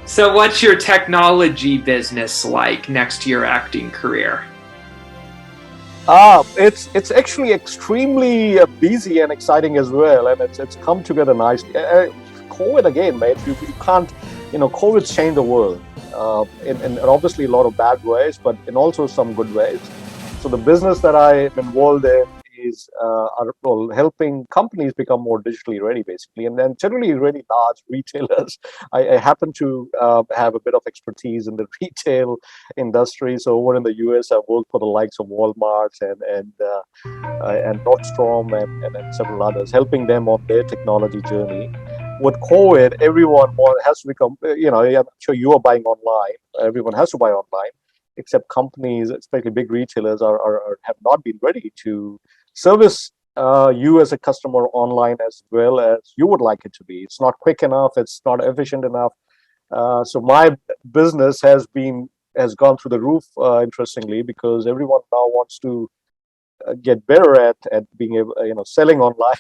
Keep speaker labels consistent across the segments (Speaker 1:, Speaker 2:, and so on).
Speaker 1: So, what's your technology business like next to your acting career?
Speaker 2: It's actually extremely busy and exciting as well, and it's come together nicely. COVID again, mate. You can't, COVID's changed the world, in obviously a lot of bad ways, but in also some good ways. So the business that I'm involved in is well, helping companies become more digitally ready, basically, and then generally really large retailers. I happen to have a bit of expertise in the retail industry. So over in the US, I've worked for the likes of Walmart and Nordstrom and several others, helping them on their technology journey. With COVID, has to become, I'm sure you are buying online. Everyone has to buy online, except companies, especially big retailers, have not been ready to service you as a customer online as well as you would like it to be. It's not quick enough. It's not efficient enough. So my business has gone through the roof, interestingly, because everyone now wants to get better at being able, selling online,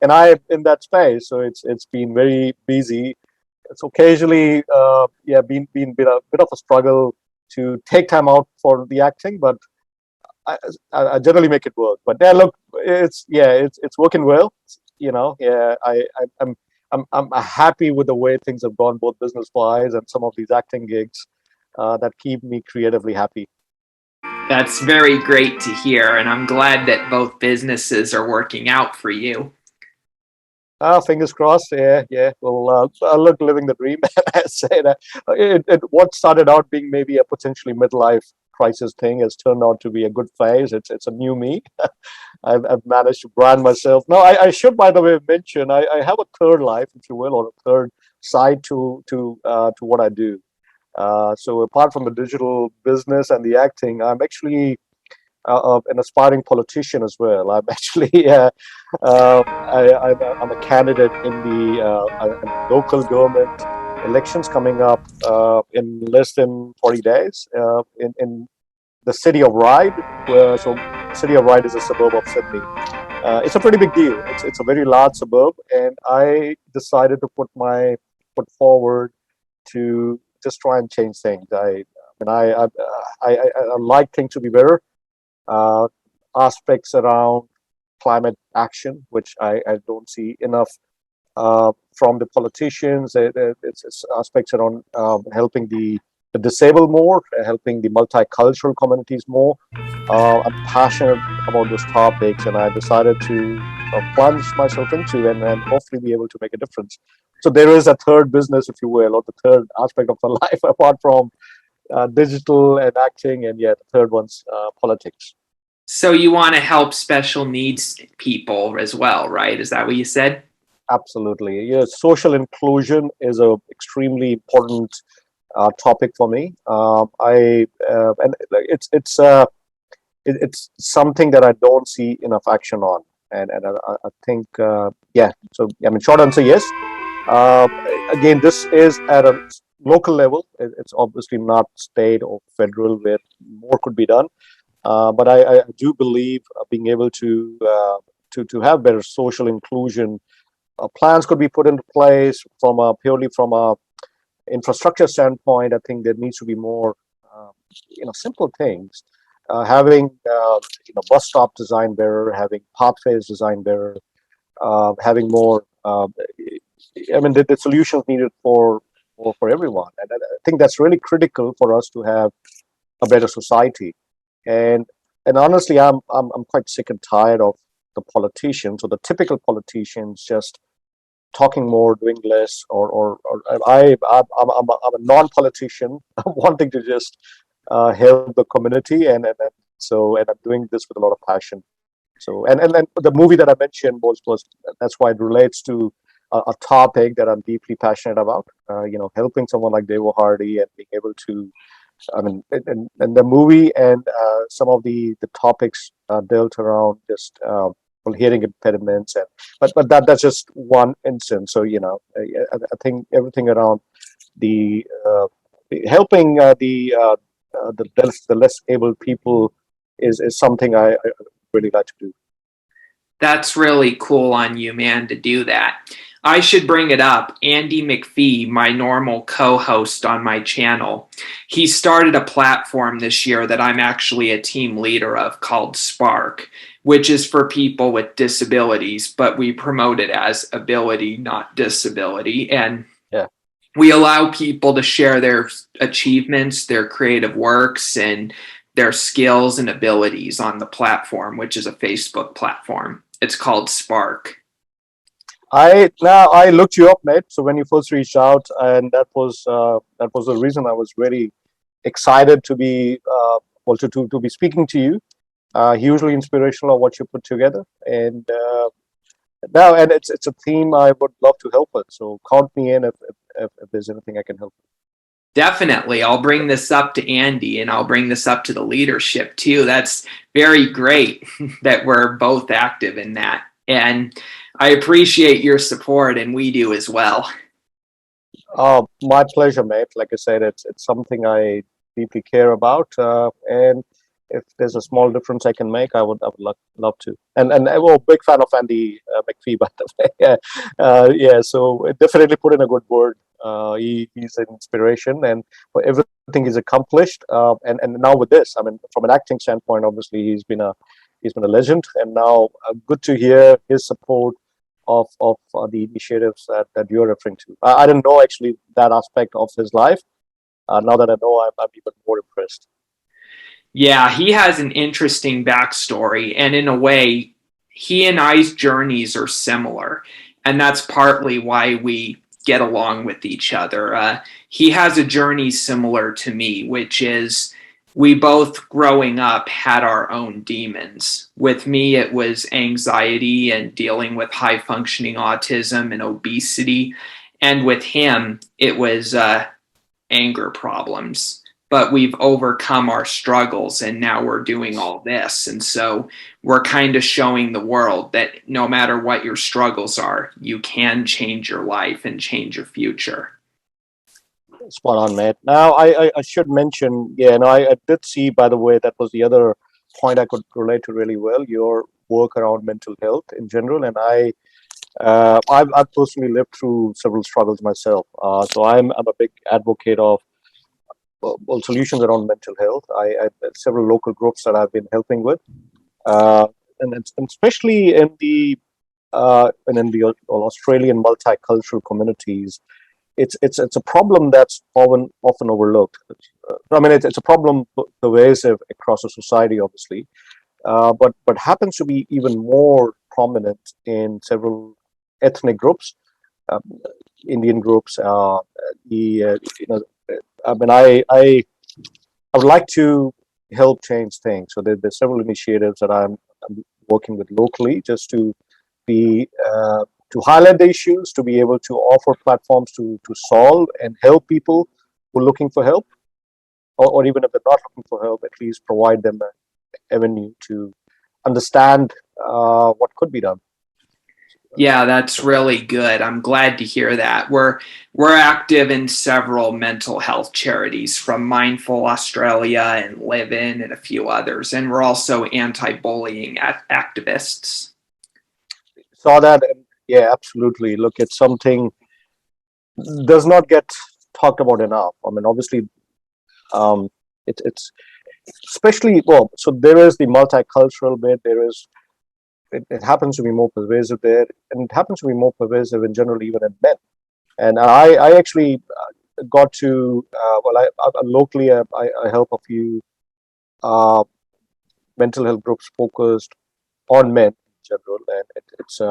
Speaker 2: and I in that space. So it's been very busy. It's occasionally, been bit of a struggle to take time out for the acting, but I generally make it work. But yeah, look, it's working well. I'm happy with the way things have gone, both business wise and some of these acting gigs that keep me creatively happy.
Speaker 1: That's very great to hear, and I'm glad that both businesses are working out for you.
Speaker 2: Fingers crossed. Yeah, yeah. Well, I look living the dream. I say that what started out being maybe a potentially midlife crisis thing has turned out to be a good phase. It's a new me. I've managed to brand myself. No, I should, by the way, mention I have a third life, if you will, or a third side to what I do. So apart from the digital business and the acting, I'm actually an aspiring politician as well. I'm actually I'm a candidate in the local government elections coming up in less than 40 days in the city of Ryde. So city of Ryde is a suburb of Sydney. It's a pretty big deal. It's a very large suburb, and I decided to put forward to just try and change things. I like things to be better. uh, Aspects around climate action, which I don't see enough from the politicians. It's aspects around helping the disabled more, helping the multicultural communities more. I'm passionate about those topics, and I decided to plunge myself into and hopefully be able to make a difference. So there is a third business, if you will, or the third aspect of my life apart from digital and acting, and yet the third one's politics.
Speaker 1: So, you want to help special needs people as well, right? Is that what you said?
Speaker 2: Absolutely. Yeah, social inclusion is a extremely important topic for me. I and it's something that I don't see enough action on, and I think yeah. So I mean, short answer, yes. Uh, Again, this is at a local level. It's obviously not state or federal where more could be done. But I do believe being able to have better social inclusion plans could be put into place from a purely from a infrastructure standpoint. I think there needs to be more, simple things. Having bus stop design better, having pathways design better, having more. I mean, the solutions needed for everyone, and I think that's really critical for us to have a better society. And and honestly, I'm quite sick and tired of the politicians or the typical politicians just talking more, doing less, or I'm a non-politician wanting to just help the community, and I'm doing this with a lot of passion. So and the movie that I mentioned was that's why it relates to a topic that I'm deeply passionate about. Helping someone like Devo Hardy and being able to, I mean, and the movie and some of the topics dealt around just well, hearing impediments, but that's just one instance. So I think everything around the helping the less able people is something I really like to do.
Speaker 1: That's really cool on you, man, to do that. I should bring it up. Andy McPhee, my normal co host on my channel, he started a platform this year that I'm actually a team leader of called Spark, which is for people with disabilities, but we promote it as ability, not disability. And
Speaker 2: Yeah.
Speaker 1: we allow people to share their achievements, their creative works, and their skills and abilities on the platform, which is a Facebook platform. It's called Spark.
Speaker 2: I looked you up, mate. So when you first reached out, and that was the reason I was very excited to be to be speaking to you. Hugely inspirational of what you put together, and now and it's a theme I would love to help with. So count me in if there's anything I can help with.
Speaker 1: Definitely. I'll bring this up to Andy and I'll bring this up to the leadership too. That's very great that we're both active in that. And I appreciate your support, and we do as well.
Speaker 2: My pleasure, mate. Like I said, it's something I deeply care about, and if there's a small difference I can make, I would love to. And I'm a big fan of Andy McPhee, by the way. Yeah, so definitely put in a good word. He's an inspiration, and for everything he's accomplished, and now with this, I mean, from an acting standpoint, obviously he's been a legend, and now good to hear his support of the initiatives that you're referring to. I didn't know actually that aspect of his life. Now that I know, I'm even more impressed.
Speaker 1: Yeah, he has an interesting backstory, and in a way, he and I's journeys are similar, and that's partly why we get along with each other. He has a journey similar to me, which is we both growing up had our own demons. With me, it was anxiety and dealing with high functioning autism and obesity, and with him, it was anger problems, but we've overcome our struggles and now we're doing all this. And so we're kind of showing the world that no matter what your struggles are, you can change your life and change your future.
Speaker 2: Spot on, mate. Now, I should mention, yeah, no, I did see, by the way, that was the other point I could relate to really well, your work around mental health in general. And I've personally lived through several struggles myself. So I'm a big advocate of solutions around mental health. I have several local groups that I've been helping with, uh, and especially in the Australian multicultural communities. It's a problem that's often overlooked. I mean, it's a problem pervasive across the society, obviously, but happens to be even more prominent in several ethnic groups, um, Indian groups. I mean, I would like to help change things. So there's several initiatives that I'm working with locally just be to highlight the issues, to be able to offer platforms to solve and help people who are looking for help, or even if they're not looking for help, at least provide them an avenue to understand what could be done.
Speaker 1: Yeah, that's really good. I'm glad to hear that. We're active in several mental health charities from Mindful Australia and Live In and a few others, and we're also anti-bullying activists.
Speaker 2: Saw that, and yeah, absolutely. Look, it's something does not get talked about enough. I mean, obviously, um, it's especially well. So there is the multicultural bit. There is it happens to be more pervasive there, and it happens to be more pervasive in general, even in men. And I actually got to locally I help a few uh, mental health groups focused on men in general, and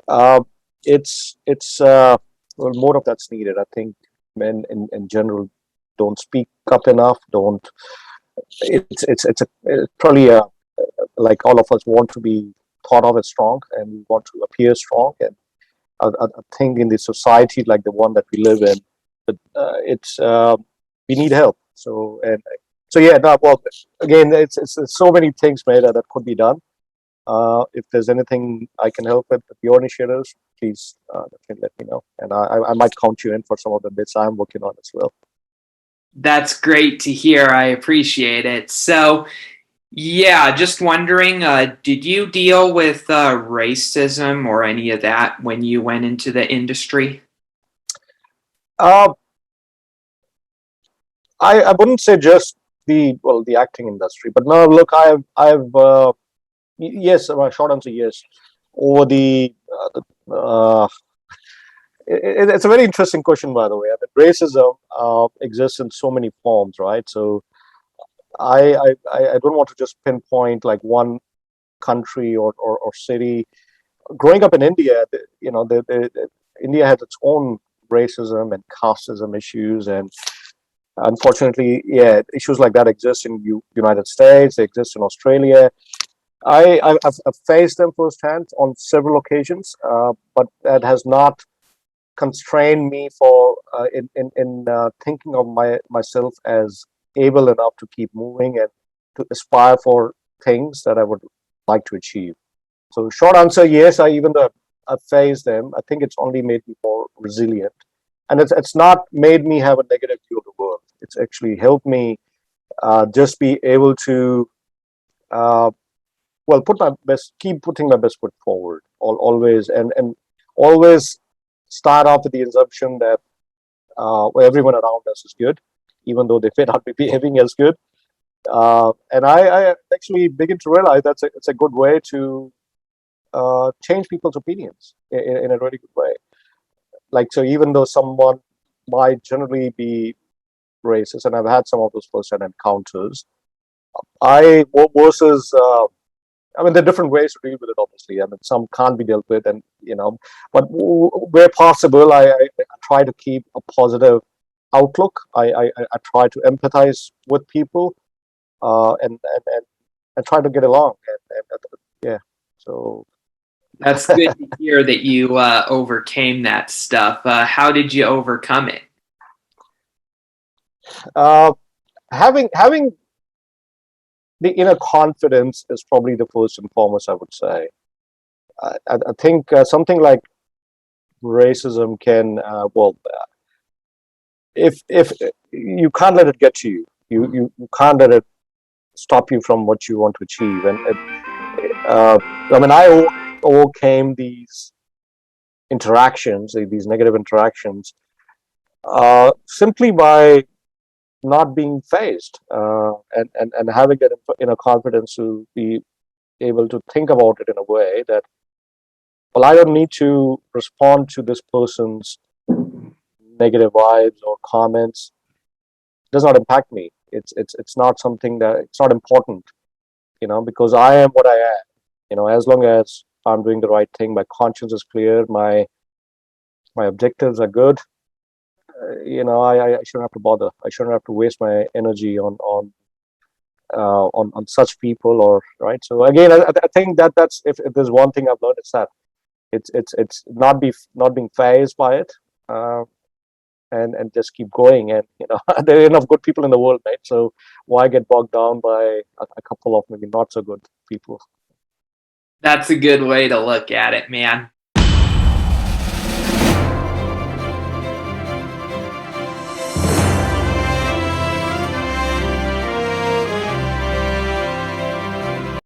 Speaker 2: uh, it's well, more of that's needed. I think men in general don't speak up enough. Don't it's probably like all of us want to be thought of as strong and we want to appear strong. And I think in the society like the one that we live in, but it's we need help. So yeah, no, well, again, it's so many things, mate, that could be done. If there's anything I can help with your initiatives, please definitely let me know, and I might count you in for some of the bits I'm working on as well.
Speaker 1: That's great to hear. I appreciate it. So, Yeah, just wondering, did you deal with racism or any of that when you went into the industry?
Speaker 2: Uh, I wouldn't say just the acting industry, but no, look, yes, my short answer, yes. Over it's a very interesting question, by the way. I mean, racism exists in so many forms, right? So I don't want to just pinpoint like one country or city. Growing up in India, India has its own racism and casteism issues, and unfortunately, yeah, issues like that exist in United States. They exist in Australia. I've faced them firsthand on several occasions, but that has not constrained me for in thinking of myself as able enough to keep moving and to aspire for things that I would like to achieve. So, short answer, yes. Even though I've faced them, I think it's only made me more resilient, and it's not made me have a negative view of the world. It's actually helped me just be able to uh, keep putting my best foot forward, always, and always start off with the assumption that everyone around us is good, even though they may not be behaving as good. And I actually begin to realize it's a good way to change people's opinions in a really good way. Like, so even though someone might generally be racist, and I've had some of those first-hand encounters, versus I mean, there are different ways to deal with it. Obviously, I mean, some can't be dealt with, and but where possible, I try to keep a positive outlook. I try to empathize with people, and try to get along. Yeah, so
Speaker 1: That's good to hear that you overcame that stuff. How did you overcome it?
Speaker 2: uh, having the inner confidence is probably the first and foremost, I would say. I think something like racism can, if you can't let it get to you, you can't let it stop you from what you want to achieve. And I mean, overcame these interactions, these negative interactions, simply by not being phased, and having that inner confidence to be able to think about it in a way that, well, I don't need to respond to this person's negative vibes or comments. It does not impact me. It's not something that it's not important, because I am what I am. As long as I'm doing the right thing, my conscience is clear, my objectives are good. I shouldn't have to bother. I shouldn't have to waste my energy on such people, or right. So again, I think that's if there's one thing I've learned, it's that it's not being phased by it, uh, and just keep going. And there are enough good people in the world, right? So why get bogged down by a couple of maybe not so good people?
Speaker 1: That's a good way to look at it, man.